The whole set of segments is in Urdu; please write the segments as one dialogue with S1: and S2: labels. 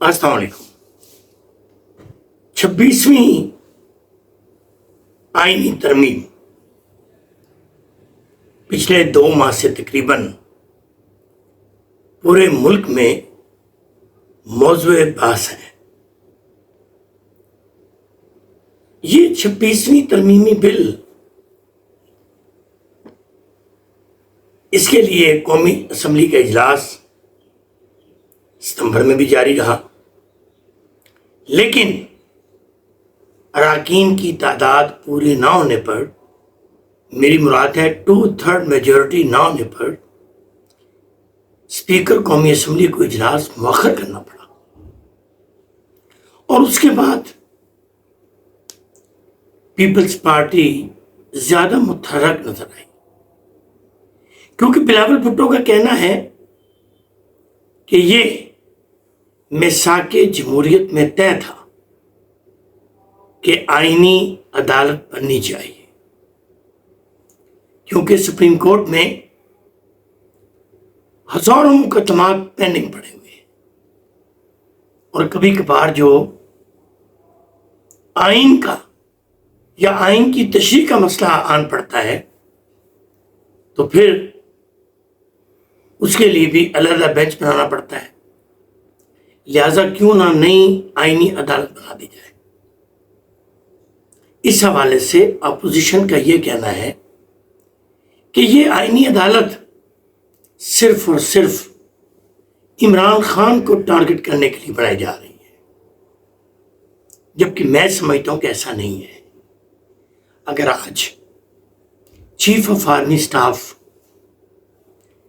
S1: السلام علیکم۔ 26ویں آئینی ترمیم پچھلے 2 ماہ سے تقریباً پورے ملک میں موضوع بحث ہے۔ یہ 26ویں ترمیمی بل اس کے لیے قومی اسمبلی کا اجلاس ستمبر میں بھی جاری رہا، لیکن اراکین کی تعداد پوری نہ ہونے پر، میری مراد ہے 2/3 میجورٹی نہ ہونے پر، اسپیکر قومی اسمبلی کو اجلاس مؤخر کرنا پڑا۔ اور اس کے بعد پیپلز پارٹی زیادہ متحرک نظر آئی، کیونکہ بلاول بھٹو کا کہنا ہے کہ یہ میثاق جمہوریت میں طے تھا کہ آئینی عدالت بننی چاہیے، کیونکہ سپریم کورٹ میں ہزاروں مقدمات پینڈنگ پڑے ہوئے ہیں، اور کبھی کبھار جو آئین کا یا آئین کی تشریح کا مسئلہ آن پڑتا ہے تو پھر اس کے لیے بھی علیحدہ بینچ بنانا پڑتا ہے۔ لہذا کیوں نہ نئی آئینی عدالت بنا دی جائے۔ اس حوالے سے اپوزیشن کا یہ کہنا ہے کہ یہ آئینی عدالت صرف اور صرف عمران خان کو ٹارگٹ کرنے کے لیے بنائی جا رہی ہے، جبکہ میں سمجھتا ہوں کہ ایسا نہیں ہے۔ اگر آج چیف آف آرمی اسٹاف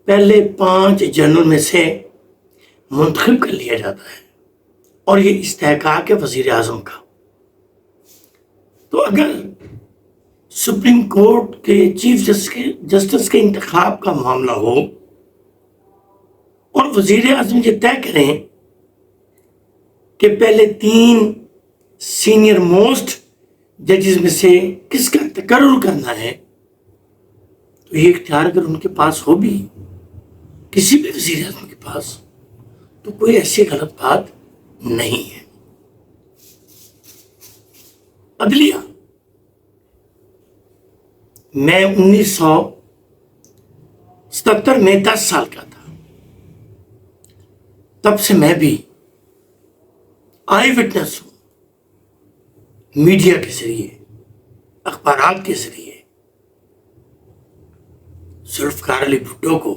S1: پہلے 5 جنرل میں سے منتخب کر لیا جاتا ہے اور یہ استحقاق ہے وزیر اعظم کا، تو اگر سپریم کورٹ کے چیف جسٹس کے انتخاب کا معاملہ ہو اور وزیر اعظم یہ طے کریں کہ پہلے 3 سینئر موسٹ ججز میں سے کس کا تقرر کرنا ہے، تو یہ اختیار اگر ان کے پاس ہو بھی، کسی بھی وزیر اعظم کے پاس، تو کوئی ایسی غلط بات نہیں ہے۔ عدلیہ، میں 1977 میں 10 سال کا تھا، تب سے میں بھی آئی وٹنس ہوں، میڈیا کے ذریعے، اخبارات کے ذریعے ذوالفقار علی بھٹو کو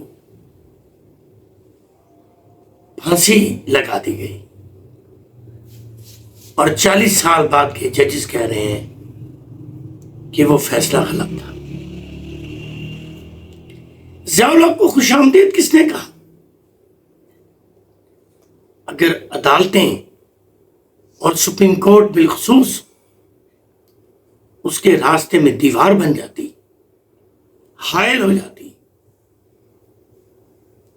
S1: پھانسی لگا دی گئی، اور 40 سال بعد کے ججز کہہ رہے ہیں کہ وہ فیصلہ غلط تھا۔ ضیاء الحق کو خوش آمدید کس نے کہا؟ اگر عدالتیں اور سپریم کورٹ بالخصوص اس کے راستے میں دیوار بن جاتی، حائل ہو جاتی،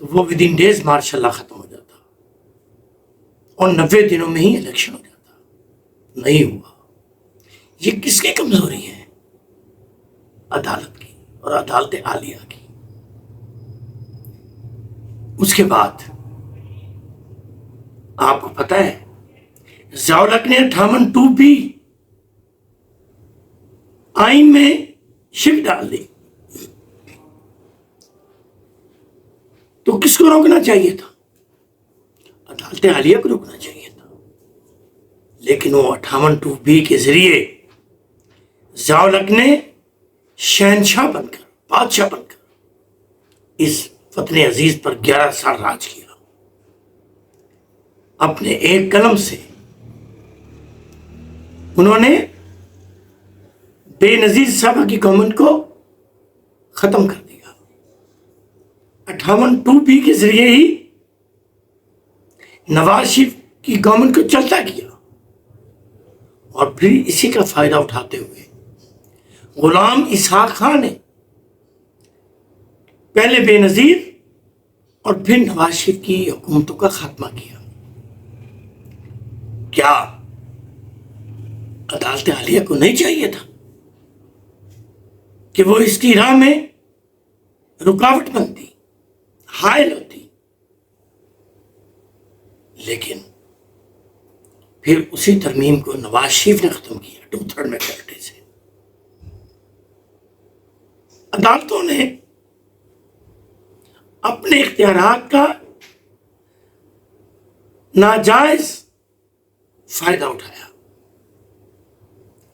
S1: تو وہ ودن ڈیز ماشاء اللہ ختم ہو جاتا اور 90 دنوں میں ہی الیکشن ہو جاتا۔ نہیں ہوا۔ یہ کس کی کمزوری ہے؟ عدالت کی اور عدالت عالیہ کی۔ اس کے بعد آپ کو پتہ ہے ضیاء الحق نے 58(2)B آئین میں شک ڈال دی، تو کس کو روکنا چاہیے تھا؟ عدالت عالیہ کو روکنا چاہیے تھا، لیکن وہ 58(2)B کے ذریعے ضیاء الحق نے شہنشاہ بن کر، بادشاہ بن کر اس وطن عزیز پر 11 سال راج کیا۔ اپنے ایک قلم سے انہوں نے بے نظیر صاحبہ کی گورنمنٹ کو ختم کر دیا۔ 58(2)B کے ذریعے ہی نواز شریف کی گورنمنٹ کو چلتا کیا، اور پھر اسی کا فائدہ اٹھاتے ہوئے غلام اسحاق خان نے پہلے بے نظیر اور پھر نواز شریف کی حکومتوں کا خاتمہ کیا۔ کیا عدالت عالیہ کو نہیں چاہیے تھا کہ وہ اس کی راہ میں رکاوٹ بنتی، حائل ہوتی؟ لیکن پھر اسی ترمیم کو نواز شریف نے ختم کیا 2/3 میجورٹی سے۔ عدالتوں نے اپنے اختیارات کا ناجائز فائدہ اٹھایا۔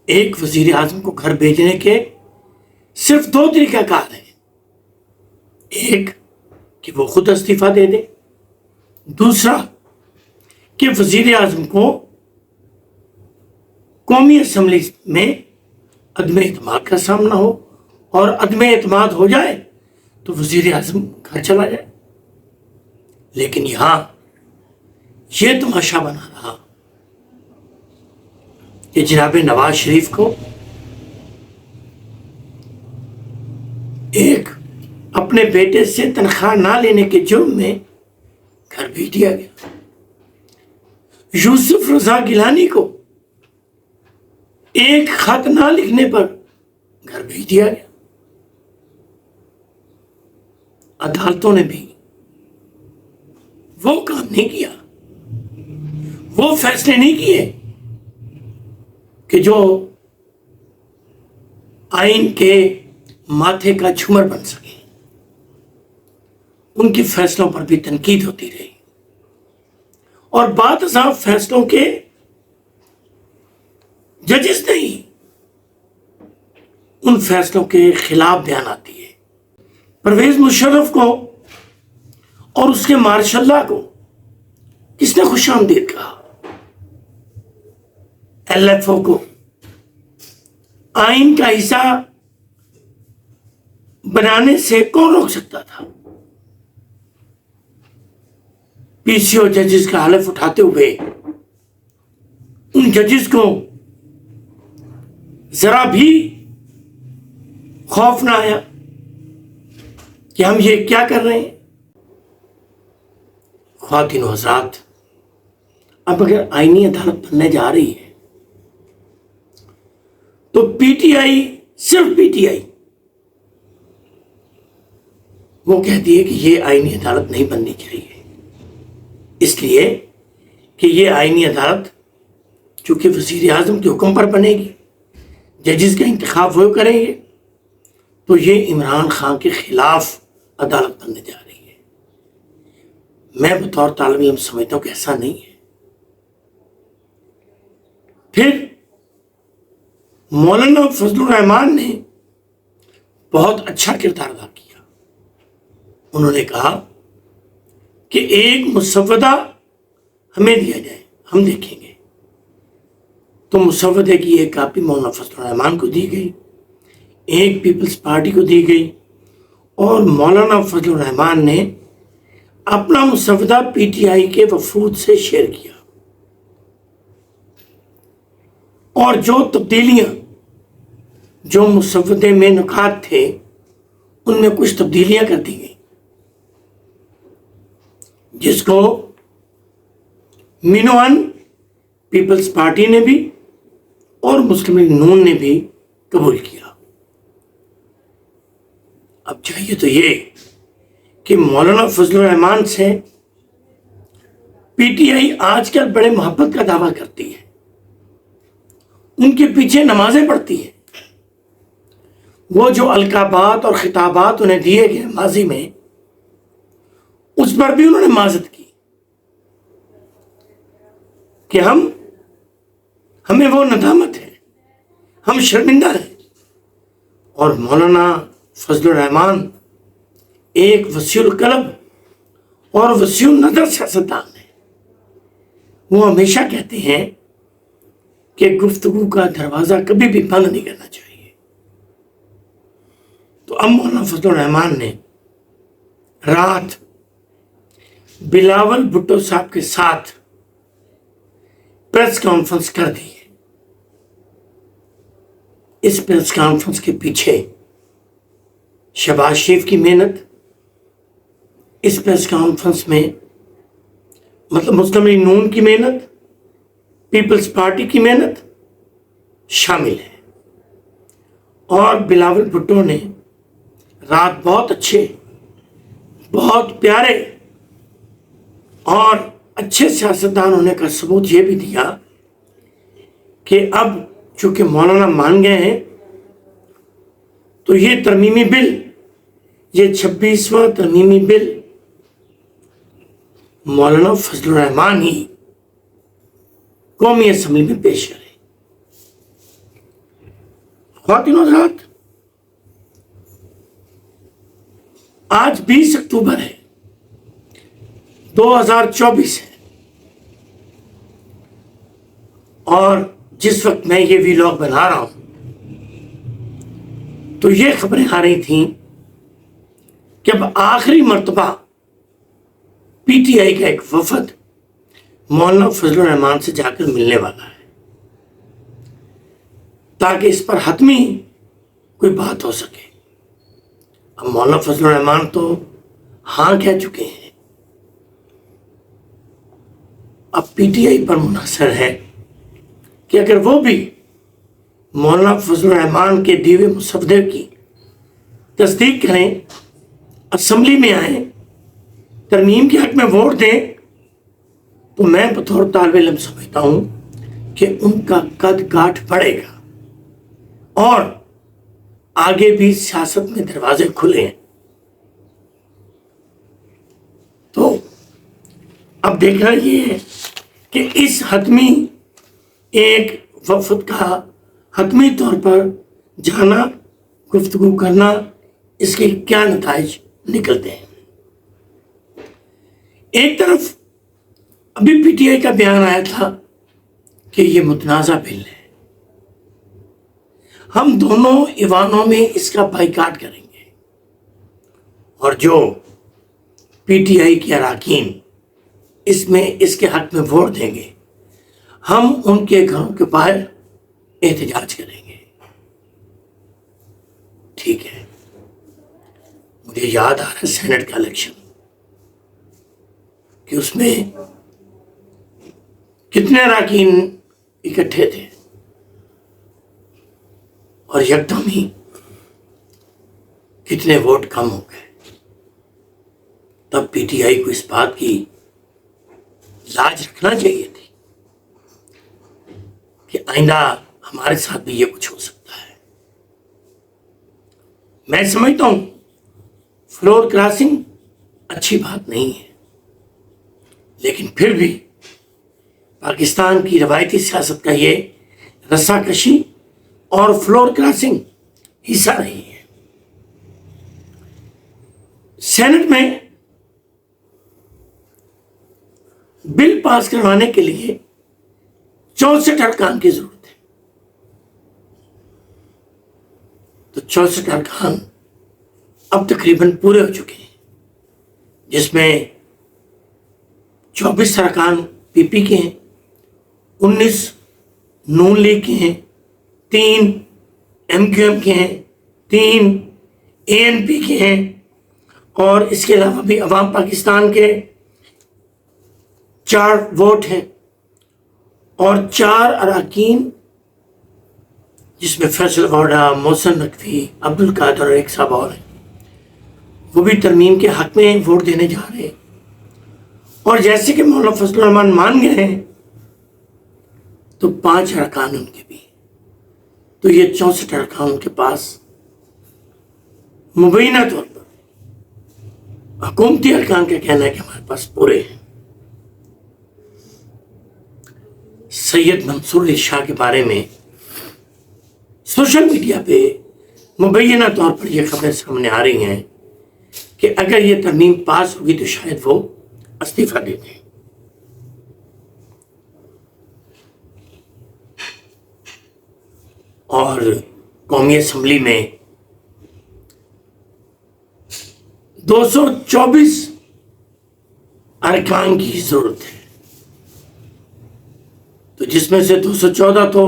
S1: ایک وزیر اعظم کو گھر بھیجنے کے صرف 2 طریقہ کار ہیں، ایک کہ وہ خود استعفیٰ دے دے، دوسرا کہ وزیر اعظم کو قومی اسمبلی میں عدم اعتماد کا سامنا ہو، اور عدم اعتماد ہو جائے تو وزیر اعظم گھر چلا جائے۔ لیکن یہاں یہ تماشا بنا رہا کہ جناب نواز شریف کو ایک اپنے بیٹے سے تنخواہ نہ لینے کے جرم میں گھر بھیج دیا گیا، یوسف رضا گیلانی کو ایک خط نہ لکھنے پر گھر بھیج دیا گیا۔ عدالتوں نے بھی وہ کام نہیں کیا، وہ فیصلے نہیں کیے کہ جو آئین کے ماتھے کا جھومر بن سکے۔ ان کے فیصلوں پر بھی تنقید ہوتی رہی، اور بعض ازاں فیصلوں کے ججز نہیں ان فیصلوں کے خلاف بیان آتی ہے۔ پرویز مشرف کو اور اس کے مارشاء اللہ کو کس نے خوش آمدید کہا؟ LFO کو آئین کا حصہ بنانے سے کون روک سکتا تھا؟ PCO ججز کا حلف اٹھاتے ہوئے ان ججز کو ذرا بھی خوف نہ آیا کہ ہم یہ کیا کر رہے ہیں؟ خواتین و حضرات، اب اگر آئینی عدالت بننے جا رہی ہے تو PTI، صرف PTI وہ کہتی ہے کہ یہ آئینی عدالت نہیں بننی چاہیے، اس لیے کہ یہ آئینی عدالت چونکہ وزیر اعظم کے حکم پر بنے گی، ججز کا انتخاب وہ کریں گے، تو یہ عمران خان کے خلاف عدالت بننے جا رہی ہے۔ میں بطور طالب علم سمجھتا ہوں کہ ایسا نہیں ہے۔ پھر مولانا فضل الرحمان نے بہت اچھا کردار ادا کیا۔ انہوں نے کہا کہ ایک مسودہ ہمیں دیا جائے، ہم دیکھیں گے۔ تو مسودے کی ایک کاپی مولانا فضل الرحمان کو دی گئی، ایک پیپلز پارٹی کو دی گئی، اور مولانا فضل الرحمان نے اپنا مسودہ PTI کے وفود سے شیئر کیا، اور جو تبدیلیاں جو مسودے میں نکات تھے ان میں کچھ تبدیلیاں کر دی گئی، جس کو مینوان پیپلز پارٹی نے بھی اور مسلم لیگ نون نے بھی قبول کیا۔ اب چاہیے تو یہ کہ مولانا فضل الرحمان سے PTI آج کل بڑے محبت کا دعویٰ کرتی ہے، ان کے پیچھے نمازیں پڑھتی ہے۔ وہ جو القابات اور خطابات انہیں دیے گئے ماضی میں، اس پر بھی انہوں نے معذرت کی کہ ہمیں وہ ندامت ہے، ہم شرمندہ ہیں۔ اور مولانا فضل الرحمان ایک وسیع القلب اور وسیع النظر سیاستدان ہے۔ وہ ہمیشہ کہتے ہیں کہ گفتگو کا دروازہ کبھی بھی بند نہیں کرنا چاہیے۔ تو اب مولانا فضل الرحمان نے رات بلاول بھٹو صاحب کے ساتھ پریس کانفرنس کر دی ہے۔ اس پریس کانفرنس کے پیچھے شہباز شریف کی محنت، اس پریس کانفرنس میں مطلب مسلم لیگ نون کی محنت، پیپلز پارٹی کی محنت شامل ہے۔ اور بلاول بھٹو نے رات بہت اچھے، بہت پیارے اور اچھے سیاستدان ہونے کا ثبوت یہ بھی دیا کہ اب چونکہ مولانا مان گئے ہیں تو یہ ترمیمی بل، یہ 26واں ترمیمی بل مولانا فضل الرحمان ہی قومی اسمبلی میں پیش کریں۔ خواتین و حضرات، آج 20 اکتوبر ہے، 2024 ہے، اور جس وقت میں یہ ویلاگ بنا رہا ہوں تو یہ خبریں آ رہی تھیں کہ اب آخری مرتبہ پی ٹی آئی کا ایک وفد مولانا فضل الرحمان سے جا کر ملنے والا ہے تاکہ اس پر حتمی کوئی بات ہو سکے۔ اب مولانا فضل الرحمان تو ہاں کہہ چکے ہیں، اب پی ٹی آئی پر منحصر ہے کہ اگر وہ بھی مولانا فضل الرحمان کے دیوے مسودے کی تصدیق کریں، اسمبلی میں آئیں، ترمیم کے حق میں ووٹ دیں، تو میں بطور طالب علم سمجھتا ہوں کہ ان کا قد کاٹ پڑے گا اور آگے بھی سیاست میں دروازے کھلے ہیں۔ تو اب دیکھنا یہ ہے کہ اس حتمی ایک وفد کا حتمی طور پر جانا، گفتگو کرنا، اس کے کیا نتائج نکلتے ہیں۔ ایک طرف ابھی پی ٹی آئی کا بیان آیا تھا کہ یہ متنازع بل ہے، ہم دونوں ایوانوں میں اس کا بائیکاٹ کریں گے، اور جو پی ٹی آئی کے اراکین اس کے حق میں ووٹ دیں گے، ہم ان کے گھروں کے باہر احتجاج کریں گے۔ ٹھیک ہے، مجھے یاد آ رہا ہے سینٹ کا الیکشن کہ اس میں کتنے اراکین اکٹھے تھے اور یکدم ہی کتنے ووٹ کم ہو گئے۔ تب پی ٹی آئی کو اس بات کی لاج رکھنا چاہیے تھی کہ آئندہ ہمارے ساتھ بھی یہ کچھ ہو سکتا ہے۔ میں سمجھتا ہوں فلور کراسنگ اچھی بات نہیں ہے، لیکن پھر بھی پاکستان کی روایتی سیاست کا یہ رسا کشی اور فلور کراسنگ حصہ رہی ہے۔ سینٹ میں بل پاس کروانے کے لیے 64 ارکان کی ضرورت ہے، تو 64 ارکان اب تقریباً پورے ہو چکے ہیں، جس میں 24 ارکان پی پی کے ہیں، 19 نون لیگ کے ہیں، 3 ایم کیو ایم کے ہیں، 3 اے این پی کے ہیں، اور اس کے علاوہ بھی عوام پاکستان کے 4 ووٹ ہیں، اور 4 اراکین جس میں فیصل واڈا، محسن نقوی، عبد القادر اور ایک صاحب اور ہیں، وہ بھی ترمیم کے حق میں ووٹ دینے جا رہے ہیں۔ اور جیسے کہ مولانا فضل الرحمان مان گئے ہیں تو 5 ارکان ان کے بھی، تو یہ 64 ارکان ان کے پاس مبینہ طور پر حکومتی ارکان کا کہنا ہے کہ ہمارے پاس پورے ہیں۔ سید منصور علی شاہ کے بارے میں سوشل میڈیا پہ مبینہ طور پر یہ خبریں سامنے آ رہی ہیں کہ اگر یہ ترمیم پاس ہوگی تو شاید وہ استعفیٰ دے دیں۔ اور قومی اسمبلی میں 224 ارکان کی ضرورت ہے، تو جس میں سے 214 تو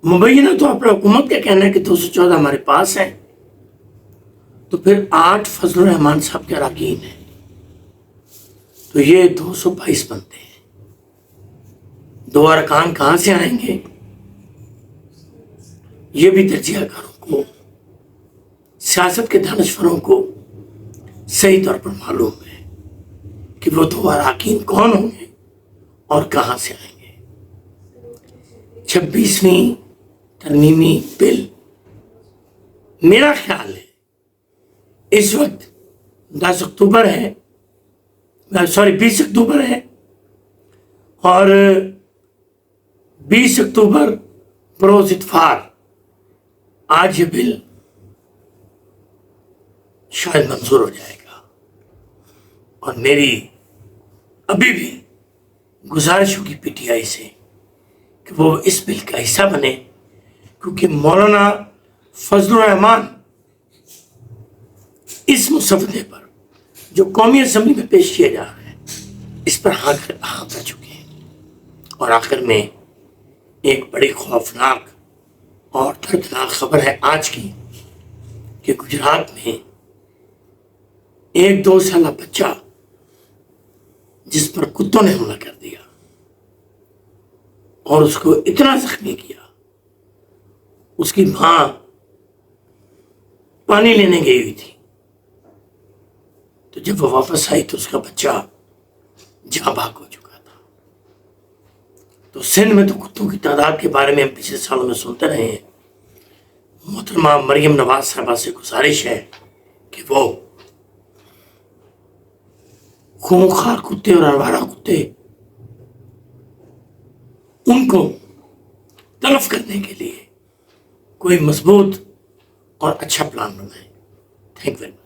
S1: مبینہ طور پر حکومت کا کہنا ہے کہ 214 ہمارے پاس ہیں، تو پھر 8 فضل الرحمان صاحب کے اراکین ہیں، تو یہ 222 بنتے ہیں۔ 2 ارکان کہاں سے آئیں گے یہ بھی تجزیہ کاروں کو، سیاست کے دانشوروں کو صحیح طور پر معلوم ہے کہ وہ 2 اراکین کون ہوں گے اور کہاں سے آئیں گے۔ 26ویں ترمیمی بل، میرا خیال ہے اس وقت 10 اکتوبر ہے، 20 اکتوبر ہے، اور 20 اکتوبر بروز اتفاق آج یہ بل شاید منظور ہو جائے گا، اور میری ابھی بھی گزارش ہوگی پی ٹی آئی سے کہ وہ اس بل کا حصہ بنے، کیونکہ مولانا فضل الرحمان اس مسودے پر جو قومی اسمبلی میں پیش کیا جا رہا ہے اس پر ہاں کر چکے ہیں، اور آخر میں ایک بڑی خوفناک اور دردناک خبر ہے آج کی کہ گجرات میں ایک 2 سالہ بچہ جس پر کتوں نے حملہ کر دیا اور اس کو اتنا زخمی کیا، اس کی ماں پانی لینے گئی ہوئی تھی، تو جب وہ واپس آئی تو اس کا بچہ جاں بحق ہو چکا تھا۔ تو سندھ میں تو کتوں کی تعداد کے بارے میں ہم پچھلے سالوں میں سنتے رہے ہیں۔ محترمہ مریم نواز صاحبہ سے گزارش ہے کہ وہ خونخوار کتے اور آوارہ کتے ان کو تلف کرنے کے لیے کوئی مضبوط اور اچھا پلان بنائے۔ Thank you very much.